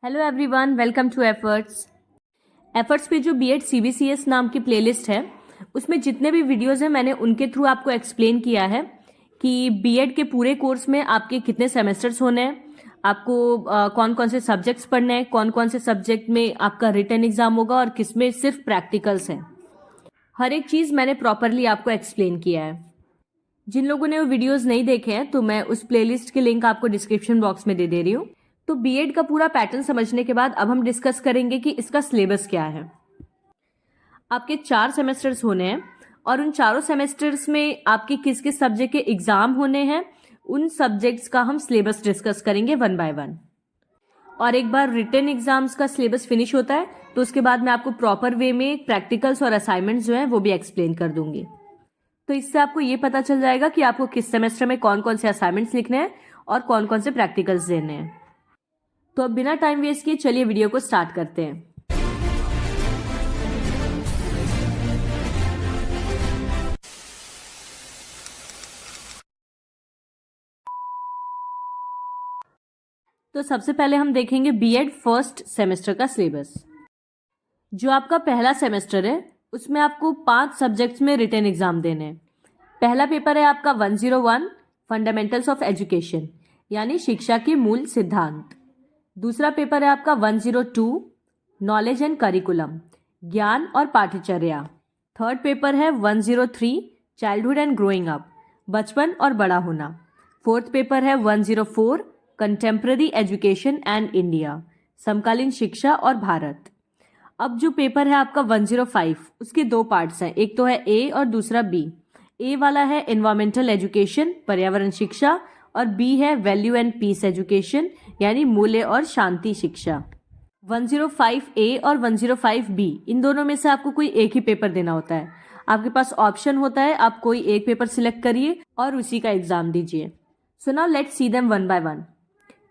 Hello everyone, welcome to Efforts. Efforts पे जो BEd CBCS नाम की प्लेलिस्ट है उसमें जितने भी वीडियोस हैं मैंने उनके थ्रू आपको एक्सप्लेन किया है कि बीएड के पूरे कोर्स में आपके कितने सेमेस्टर्स होने हैं, आपको कौन कौन से सब्जेक्ट्स पढ़ने हैं, कौन कौन से सब्जेक्ट में आपका रिटन एग्जाम होगा और किसमें सिर्फ प्रैक्टिकल्स हैं। हर एक चीज़ मैंने प्रॉपरली आपको एक्सप्लेन किया है। जिन लोगों ने वो वीडियोस नहीं देखे हैं तो मैं उस प्लेलिस्ट के लिंक आपको डिस्क्रिप्शन बॉक्स में दे दे रही हूँ। तो बीएड का पूरा पैटर्न समझने के बाद अब हम डिस्कस करेंगे कि इसका सिलेबस क्या है। आपके 4 सेमेस्टर्स होने हैं और उन चारों सेमेस्टर्स में आपके किस किस सब्जेक्ट के एग्जाम होने हैं, उन सब्जेक्ट्स का हम सिलेबस डिस्कस करेंगे वन बाय वन। और एक बार रिटन एग्जाम्स का सिलेबस फिनिश होता है तो उसके बाद मैं आपको प्रॉपर वे में प्रैक्टिकल्स और असाइनमेंट्स जो हैं वो भी एक्सप्लेन कर दूंगी। तो इससे आपको ये पता चल जाएगा कि आपको किस सेमेस्टर में कौन कौन से असाइनमेंट्स लिखने हैं और कौन कौन से प्रैक्टिकल्स देने हैं। तो अब बिना टाइम वेस्ट किए चलिए वीडियो को स्टार्ट करते हैं। तो सबसे पहले हम देखेंगे बीएड फर्स्ट सेमेस्टर का सिलेबस। जो आपका पहला सेमेस्टर है उसमें आपको 5 सब्जेक्ट्स में रिटन एग्जाम देने हैं। पहला पेपर है आपका 101 फंडामेंटल्स ऑफ एजुकेशन यानी शिक्षा के मूल सिद्धांत। दूसरा पेपर है आपका 102 नॉलेज एंड करिकुलम ज्ञान और पाठ्यचर्या। थर्ड पेपर है 103 चाइल्डहुड एंड ग्रोइंग अप बचपन और बड़ा होना। फोर्थ पेपर है 104 कंटेम्प्रेरी एजुकेशन एंड इंडिया समकालीन शिक्षा और भारत। अब जो पेपर है आपका 105 उसके 2 पार्ट्स हैं, एक तो है ए और दूसरा बी। ए वाला है एनवायरमेंटल एजुकेशन पर्यावरण शिक्षा और बी है वैल्यू एंड पीस एजुकेशन यानी मूल्य और शांति शिक्षा। 105 ए और 105 बी इन दोनों में से आपको कोई एक ही पेपर देना होता है। आपके पास ऑप्शन होता है, आप कोई एक पेपर सिलेक्ट करिए और उसी का एग्जाम दीजिए। So now let's see them one by one.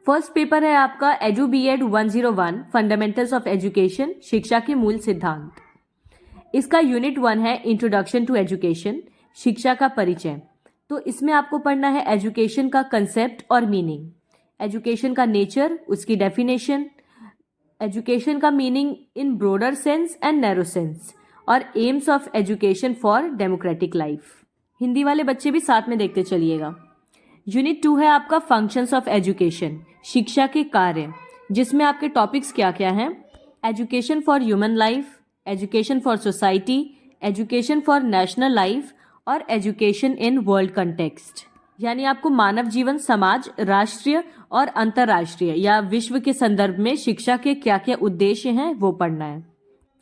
First paper है आपका Edu BEd 101 fundamentals of education शिक्षा के मूल सिद्धांत। इसका यूनिट 1 है इंट्रोडक्शन टू एजुकेशन शिक्षा का परिचय। तो इसमें आपको पढ़ना है एजुकेशन का कंसेप्ट और मीनिंग, एजुकेशन का नेचर, उसकी डेफिनेशन, एजुकेशन का meaning in broader sense and narrow sense और aims of education for democratic life. Hindi वाले बच्चे भी साथ में देखते चलिएगा। यूनिट 2 है आपका फंक्शंस ऑफ एजुकेशन शिक्षा के कार्य, जिसमें आपके टॉपिक्स क्या क्या हैं, education for human life, education for society, education for national life और एजुकेशन इन वर्ल्ड कंटेक्स्ट यानी आपको मानव जीवन समाज राष्ट्रीय और अंतर्राष्ट्रीय या विश्व के संदर्भ में शिक्षा के क्या क्या उद्देश्य हैं वो पढ़ना है।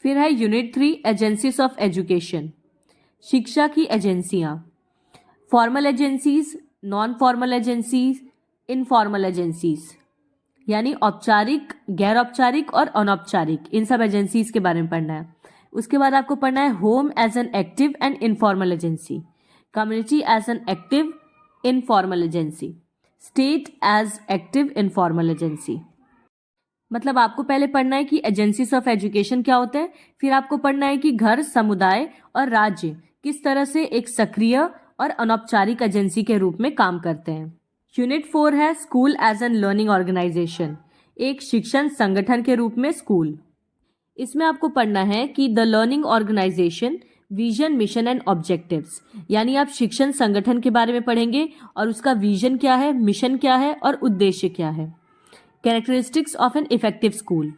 फिर है यूनिट 3 एजेंसीज ऑफ एजुकेशन शिक्षा की एजेंसियां, formal agencies, non formal agencies, informal agencies यानी औपचारिक गैर औपचारिक और अनौपचारिक इन सब एजेंसीज के बारे में पढ़ना है। उसके बाद आपको पढ़ना है home as an active and informal agency, community as an active informal agency, state as active informal agency. मतलब आपको पहले पढ़ना है कि एजेंसीज ऑफ एजुकेशन क्या होता है, फिर आपको पढ़ना है कि घर समुदाय और राज्य किस तरह से एक सक्रिय और अनौपचारिक एजेंसी के रूप में काम करते हैं। यूनिट 4 है school as an learning organisation एक शिक्षण संगठन के रूप में स्कूल। इसमें आपको पढ़ना है कि the learning organisation vision mission and objectives यानी आप शिक्षण संगठन के बारे में पढ़ेंगे और उसका विजन क्या है, मिशन क्या है और उद्देश्य क्या है। Characteristics of an effective school.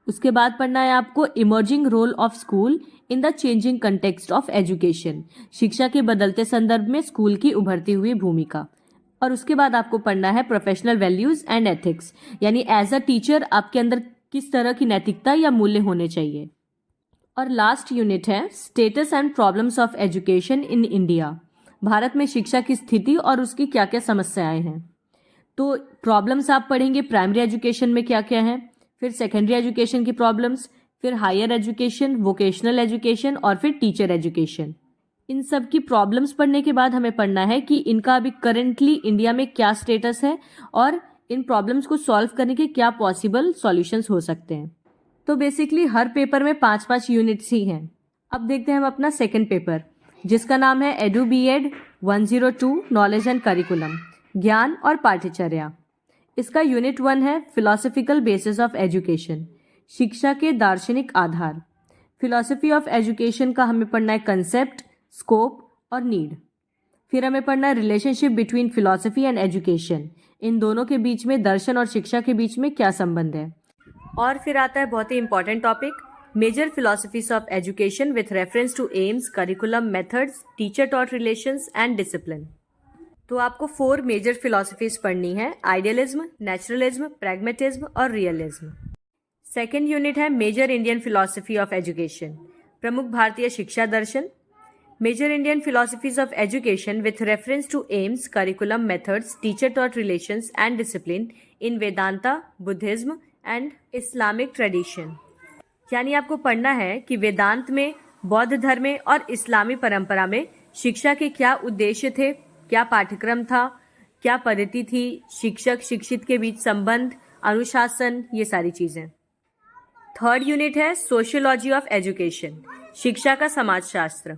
उसके बाद पढ़ना है आपको emerging role of school in the changing context of education शिक्षा के बदलते संदर्भ में स्कूल की उभरती हुई भूमिका। और उसके बाद आपको पढ़ना है प्रोफेशनल वैल्यूज एंड एथिक्स यानी एज अ टीचर आपके अंदर किस तरह की नैतिकता या मूल्य होने चाहिए। और लास्ट यूनिट है status and problems of education in India Bharat में शिक्षा की स्थिति और उसकी क्या क्या समस्याएं हैं। तो प्रॉब्लम्स आप पढ़ेंगे प्राइमरी एजुकेशन में क्या क्या हैं, फिर सेकेंडरी एजुकेशन की प्रॉब्लम्स, फिर हायर एजुकेशन, वोकेशनल एजुकेशन और फिर टीचर एजुकेशन। इन सब की प्रॉब्लम्स पढ़ने के बाद हमें पढ़ना है कि इनका अभी करेंटली इंडिया में क्या स्टेटस है और इन प्रॉब्लम्स को सॉल्व करने के क्या पॉसिबल सॉल्यूशंस हो सकते हैं। तो बेसिकली हर पेपर में 5-5 यूनिट्स ही हैं। अब देखते हैं हम अपना सेकंड पेपर जिसका नाम है Edu BEd 102 knowledge and curriculum ज्ञान और पाठ्यचर्या। इसका यूनिट 1 है फिलोसफिकल बेसिस ऑफ एजुकेशन, शिक्षा के दार्शनिक आधार। फिलोसफी ऑफ एजुकेशन का हमें पढ़ना है कंसेप्ट, स्कोप और नीड। फिर हमें पढ़ना है relationship between philosophy and education, इन दोनों के बीच में, दर्शन और शिक्षा के बीच में क्या संबंध है। और फिर आता है बहुत ही important topic, major philosophies of education with reference to aims, curriculum, methods, teacher taught relations and discipline. तो आपको 4 मेजर फिलोसफीज पढ़नी है, आइडियलिज्म, नेचुरलिज्म, प्रैग्मेटिज्म और रियलिज्म। सेकेंड यूनिट है major Indian philosophy of education, प्रमुख भारतीय शिक्षा दर्शन। Major Indian philosophies of education with reference to aims, curriculum, methods, teacher taught relations and discipline in Vedanta, Buddhism and Islamic tradition. यानी आपको पढ़ना है कि वेदांत में, बौद्ध धर्म में और इस्लामी परंपरा में शिक्षा के क्या उद्देश्य थे, क्या पाठ्यक्रम था, क्या पद्धति थी, शिक्षक शिक्षित के बीच संबंध, अनुशासन, ये सारी चीजें। थर्ड यूनिट है सोशियोलॉजी ऑफ एजुकेशन, शिक्षा का समाजशास्त्र।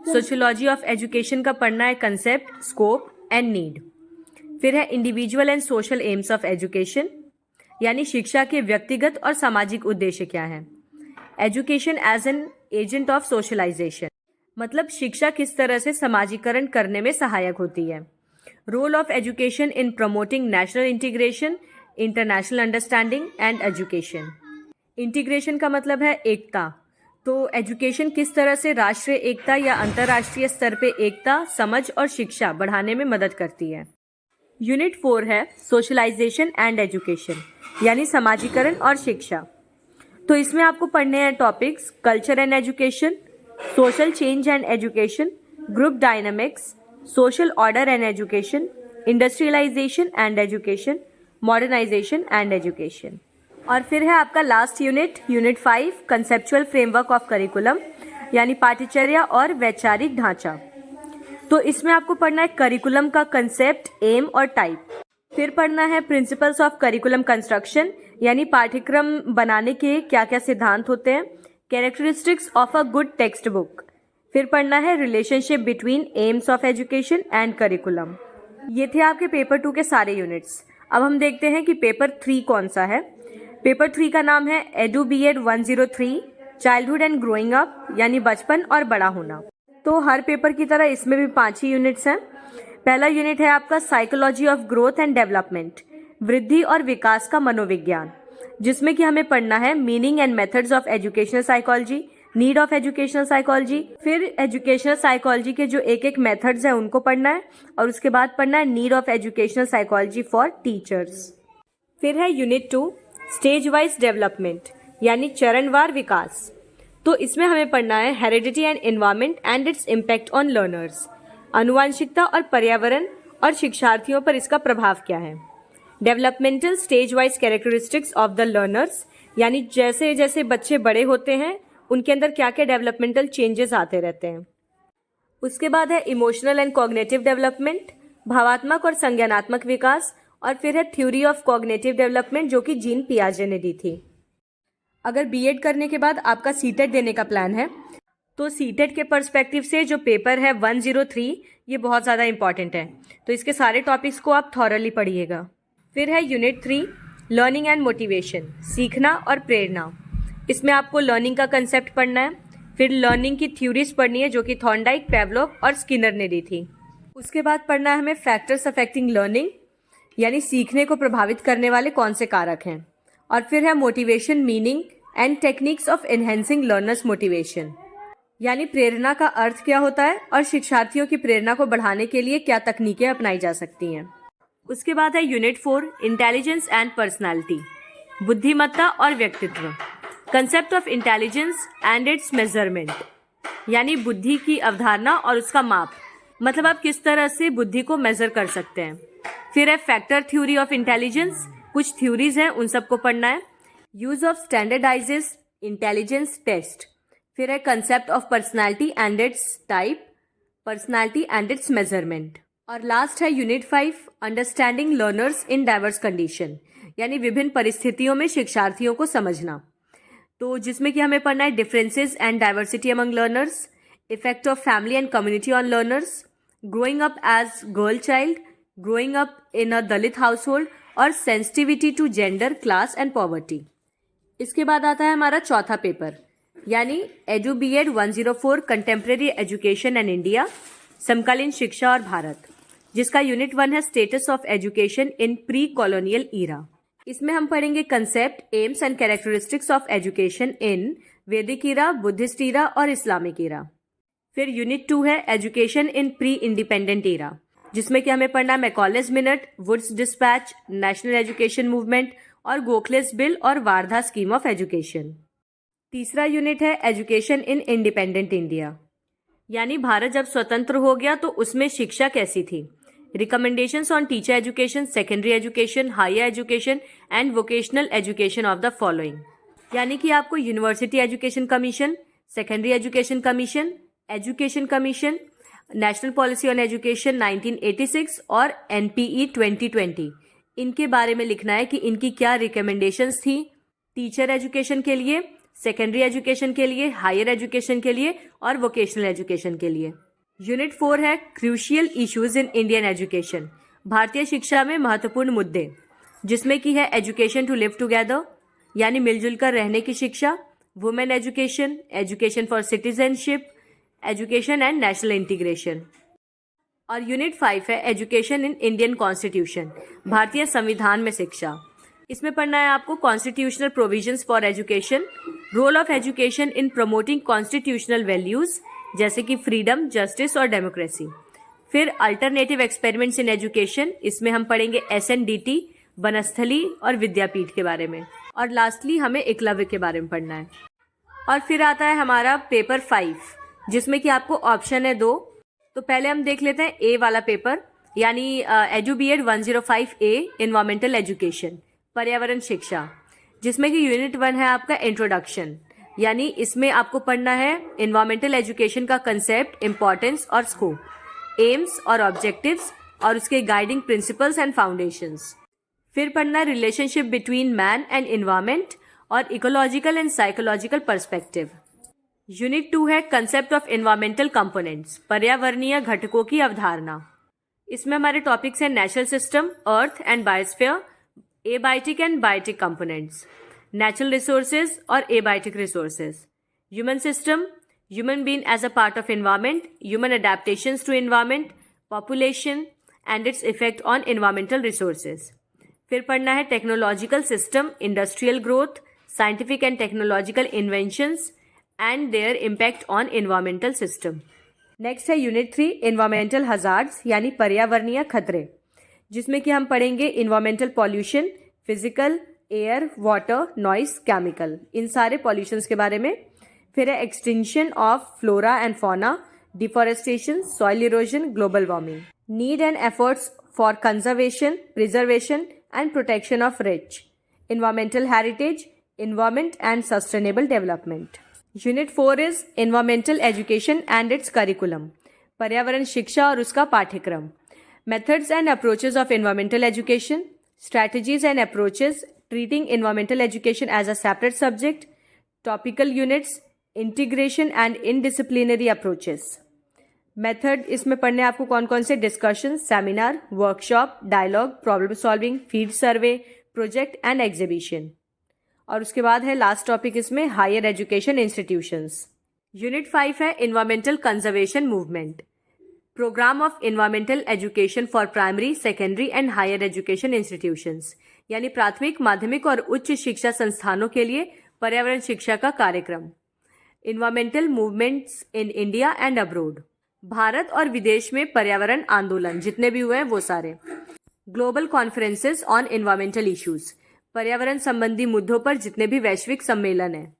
सोशियोलॉजी ऑफ एजुकेशन का पढ़ना है कंसेप्ट, स्कोप एंड नीड। फिर है individual and social aims of education, यानी शिक्षा के व्यक्तिगत और सामाजिक उद्देश्य क्या है। Education as an agent of socialisation, मतलब शिक्षा किस तरह से समाजीकरण करने में सहायक होती है। Role of education in promoting national integration, international understanding and education. Integration का मतलब है एकता, तो एजुकेशन किस तरह से राष्ट्रीय एकता या अंतर्राष्ट्रीय स्तर पे एकता, समझ और शिक्षा बढ़ाने में मदद करती है। यूनिट 4 है सोशलाइजेशन एंड एजुकेशन, यानी समाजीकरण और शिक्षा। तो इसमें आपको पढ़ने हैं topics, culture and education, social change and education, group dynamics, social order and education, industrialisation and education, modernisation and education. और फिर है आपका last unit, unit 5, conceptual framework of curriculum, यानी पाठ्यचर्या और वैचारिक ढांचा। तो इसमें आपको पढ़ना है करिकुलम का कंसेप्ट, एम और टाइप। फिर पढ़ना है प्रिंसिपल्स ऑफ करिकुलम कंस्ट्रक्शन, यानी पाठ्यक्रम बनाने के क्या क्या सिद्धांत होते हैं, characteristics of a good text book. फिर पढ़ना है relationship between AIIMS of education and curriculum. ये थे आपके पेपर 2 के सारे यूनिट्स। अब हम देखते हैं कि पेपर 3 कौन सा है। पेपर 3 का नाम है Edu BEd 103, childhood and growing up, यानी बचपन और बड़ा होना। तो हर पेपर की तरह इसमें भी 5 ही यूनिट्स हैं। पहला यूनिट है आपका psychology of growth and development, वृद्धि और विकास का मनोविज्ञान, जिसमें कि हमें पढ़ना है meaning and methods of educational psychology, need of educational psychology. फिर एजुकेशनल साइकोलॉजी के जो एक एक मेथड्स हैं उनको पढ़ना है, और उसके बाद पढ़ना है need of educational psychology for teachers. फिर है यूनिट 2, स्टेज वाइज डेवलपमेंट, यानी चरणवार विकास। तो इसमें हमें पढ़ना है heredity and environment and its impact on learners, आनुवांशिकता और पर्यावरण और शिक्षार्थियों पर इसका प्रभाव क्या है। Developmental stage wise characteristics of the learners, यानी जैसे जैसे बच्चे बड़े होते हैं उनके अंदर क्या क्या डेवलपमेंटल चेंजेस आते रहते हैं। उसके बाद है इमोशनल एंड कॉग्निटिव डेवलपमेंट, भावात्मक और संज्ञानात्मक विकास। और फिर है थ्योरी ऑफ कॉग्निटिव डेवलपमेंट, जो कि जीन पियाजे ने दी थी। अगर बीएड करने के बाद आपका सीटेट देने का प्लान है, तो सीटेट के पर्सपेक्टिव से जो पेपर है 103, ये बहुत ज़्यादा इंपॉर्टेंट है। तो इसके सारे टॉपिक्स को आप थॉरली पढ़िएगा। फिर है यूनिट 3, लर्निंग एंड मोटिवेशन, सीखना और प्रेरणा। इसमें आपको लर्निंग का कंसेप्ट पढ़ना है, फिर लर्निंग की थ्योरीज पढ़नी है जो कि थॉर्नडाइक, पेवलोव और स्किनर ने दी थी। उसके बाद पढ़ना है हमें फैक्टर्स अफेक्टिंग लर्निंग, यानी सीखने को प्रभावित करने वाले कौन से कारक हैं। और फिर है motivation, meaning and techniques of enhancing learners motivation, यानी प्रेरणा का अर्थ क्या होता है और शिक्षार्थियों की प्रेरणा को बढ़ाने के लिए क्या तकनीकें अपनाई जा सकती हैं। उसके बाद है यूनिट 4, इंटेलिजेंस एंड पर्सनालिटी, बुद्धिमत्ता और व्यक्तित्व, concept of intelligence and its measurement, यानी बुद्धि की अवधारणा और उसका माप, मतलब आप किस तरह से बुद्धि को मेजर कर सकते हैं। फिर है फैक्टर थ्योरी ऑफ इंटेलिजेंस, कुछ थ्योरीज हैं उन सबको पढ़ना है। Use of standardises intelligence test. फिर है concept of personality and its type, personality and its measurement. और लास्ट है unit 5, understanding learners in diverse condition, यानी विभिन्न परिस्थितियों में शिक्षार्थियों को समझना। तो जिसमें कि हमें पढ़ना है differences and diversity among learners, effect of family and community on learners, growing up as girl child, growing up in a Dalit household और sensitivity to gender, class and poverty. इसके बाद आता है हमारा चौथा पेपर, यानी edu BEd 104 contemporary education and India, समकालीन शिक्षा और भारत, जिसका यूनिट 1 है status of education in pre colonial era. इसमें हम पढ़ेंगे concept, AIIMS and characteristics of education इन वैदिक ईरा, बुद्धिस्ट ईरा और इस्लामिक ईरा। फिर यूनिट 2 है education in pre independent era, जिसमें कि हमें पढ़ना Macaulay's minute, Wood's despatch, national education movement और गोखलेस बिल और वारधा स्कीम ऑफ एजुकेशन। तीसरा यूनिट है एजुकेशन इन इंडिपेंडेंट इंडिया, यानी भारत जब स्वतंत्र हो गया तो उसमें शिक्षा कैसी थी, recommendations on teacher education, secondary education, higher education and vocational education of the following. यानी कि आपको university education commission, secondary education commission, national policy on education 1986 और एनपीई 2020, इनके बारे में लिखना है कि इनकी क्या रिकमेंडेशंस थी टीचर एजुकेशन के लिए, सेकेंडरी एजुकेशन के लिए, हायर एजुकेशन के लिए और वोकेशनल एजुकेशन के लिए। यूनिट 4 है crucial issues in Indian education, भारतीय शिक्षा में महत्वपूर्ण मुद्दे, जिसमें की है एजुकेशन टू लिव टुगेदर, यानी मिलजुल कर रहने की शिक्षा, women education, education for citizenship, education and national integration. और यूनिट 5 है एजुकेशन इन इंडियन कॉन्स्टिट्यूशन, भारतीय संविधान में शिक्षा। इसमें पढ़ना है आपको constitutional provisions for education, role of education in promoting constitutional values जैसे कि फ्रीडम, जस्टिस और डेमोक्रेसी। फिर अल्टरनेटिव एक्सपेरिमेंट्स इन एजुकेशन, इसमें हम पढ़ेंगे एसएनडीटी, बनस्थली और विद्यापीठ के बारे में। और लास्टली हमें एकलव्य के बारे में पढ़ना है। और फिर आता है हमारा पेपर 5, जिसमें कि आपको ऑप्शन है 2। तो पहले हम देख लेते हैं ए वाला पेपर, यानी एडू बीएड 105 ए एनवायरमेंटल एजुकेशन, पर्यावरण शिक्षा, जिसमें कि यूनिट 1 है आपका इंट्रोडक्शन, यानी इसमें आपको पढ़ना है एनवायरमेंटल एजुकेशन का कंसेप्ट, इंपॉर्टेंस और स्कोप, एम्स और ऑब्जेक्टिव्स और उसके गाइडिंग प्रिंसिपल्स एंड फाउंडेशंस। फिर पढ़ना है relationship between man and environment और ecological and psychological perspective. Unit 2 है कंसेप्ट ऑफ एनवायरमेंटल कंपोनेंट्स, पर्यावरणीय घटकों की अवधारणा। इसमें हमारे टॉपिक्स हैं natural system, earth and biosphere, abiotic and biotic components, natural resources और abiotic resources, human system, human being as a part of environment, human adaptations to environment, population and its effect on environmental resources. फिर पढ़ना है technological system, industrial growth, scientific and technological inventions and their impact on environmental system. Next है unit 3 environmental hazards, यानी पर्यावरणीय खतरे, जिसमें कि हम पढ़ेंगे environmental pollution, physical, air, water, noise, chemical, इन सारे पॉल्यूशंस के बारे में। फिर है extinction of flora and fauna, deforestation, soil erosion, global warming, need and efforts for conservation, preservation and protection of rich, environmental heritage, environment and sustainable development. Unit 4 is environmental education and its curriculum, पर्यावरण शिक्षा और उसका पाठ्यक्रम, methods and approaches of environmental education, strategies and approaches treating environmental education as a separate subject, topical units, integration and interdisciplinary approaches. Method इसमें पढ़ने आपको कौन कौन से discussion, seminar, workshop, dialogue, problem solving, field survey, project and exhibition. और उसके बाद है लास्ट टॉपिक इसमें हायर एजुकेशन इंस्टीट्यूशंस। यूनिट 5 है environmental conservation movement, programme of environmental education for primary, secondary and higher education institutions, यानी प्राथमिक, माध्यमिक और उच्च शिक्षा संस्थानों के लिए पर्यावरण शिक्षा का कार्यक्रम। Environmental movements in India and abroad, Bharat और विदेश में पर्यावरण आंदोलन जितने भी हुए हैं वो सारे। Global conferences on environmental issues, पर्यावरण संबंधी मुद्दों पर जितने भी वैश्विक सम्मेलन हैं।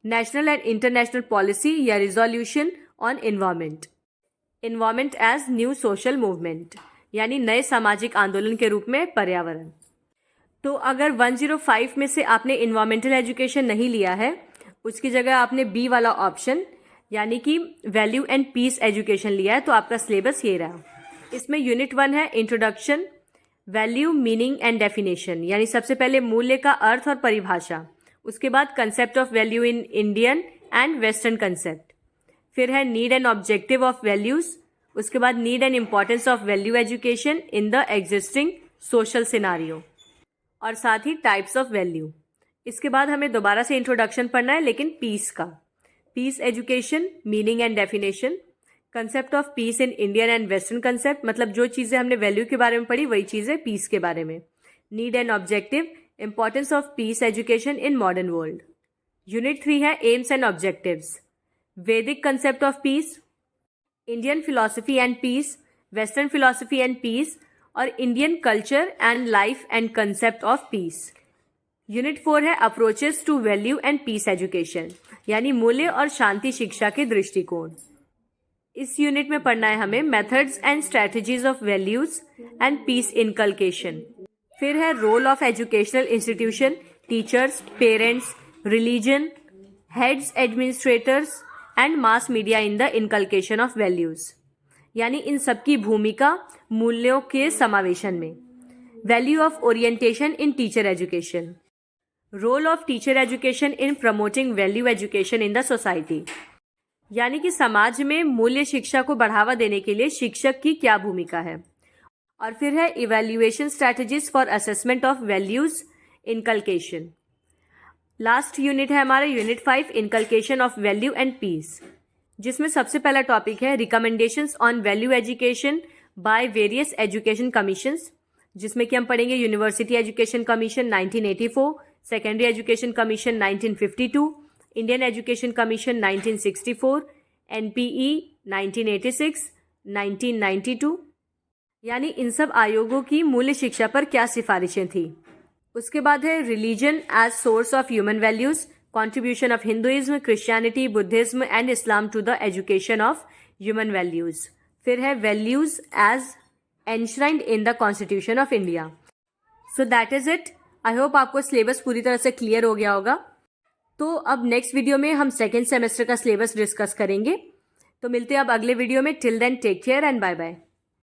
नेशनल एंड इंटरनेशनल पॉलिसी या resolution on environment, environment as new social movement, यानी नए सामाजिक आंदोलन के रूप में पर्यावरण। तो अगर 105 में से आपने एनवायरमेंटल एजुकेशन नहीं लिया है, उसकी जगह आपने बी वाला ऑप्शन यानी कि वैल्यू एंड पीस एजुकेशन लिया है, तो आपका सिलेबस ये रहा। इसमें यूनिट 1 है introduction, value, meaning and definition, यानी सबसे पहले मूल्य का अर्थ और परिभाषा, उसके बाद concept of value in Indian and western concept, फिर है need and objective of values, उसके बाद need and importance of value education in the existing social scenario, और साथ ही टाइप्स ऑफ वैल्यू। इसके बाद हमें दोबारा से इंट्रोडक्शन पढ़ना है, लेकिन पीस का। Peace education, meaning and definition, concept of peace in Indian and western concept, मतलब जो चीज़ें हमने वैल्यू के बारे में पढ़ी वही चीज़ें पीस के बारे में। Need and objective, importance of peace education in modern world. Unit 3 है aims and objectives, Vedic concept of peace, Indian philosophy and peace, western philosophy and peace, और Indian culture and life and concept of peace. Unit 4 है approaches to value and peace education, यानी मूल्य और शांति शिक्षा के दृष्टिकोण। इस यूनिट में पढ़ना है हमें methods and strategies of values and peace inculcation. फिर है role of educational institution, teachers, parents, religion, heads, administrators and mass media in the inculcation of values, यानी इन सबकी भूमिका मूल्यों के समावेशन में। Value of orientation in teacher education, role of teacher education in promoting value education in the society, यानी कि समाज में मूल्य शिक्षा को बढ़ावा देने के लिए शिक्षक की क्या भूमिका है। और फिर है evaluation strategies for assessment of values inculcation. Last unit है हमारा unit 5, inculcation of value and peace, जिसमें सबसे पहला टॉपिक है recommendations on value education by various education commissions, जिसमें कि हम पढ़ेंगे university education commission 1984, secondary education commission 1952, Indian education commission 1964, NPE 1986, 1992, यानी इन सब आयोगों की मूल्य शिक्षा पर क्या सिफारिशें थी। उसके बाद है religion as source of human values, contribution of Hinduism, Christianity, Buddhism and Islam to the education of human values. फिर है values as enshrined in the Constitution of India. So that is it. I hope आपको syllabus पूरी तरह से clear हो गया होगा। तो अब नेक्स्ट वीडियो में हम सेकेंड सेमेस्टर का सिलेबस डिस्कस करेंगे। तो मिलते हैं अब अगले वीडियो में। Till then take care and bye bye.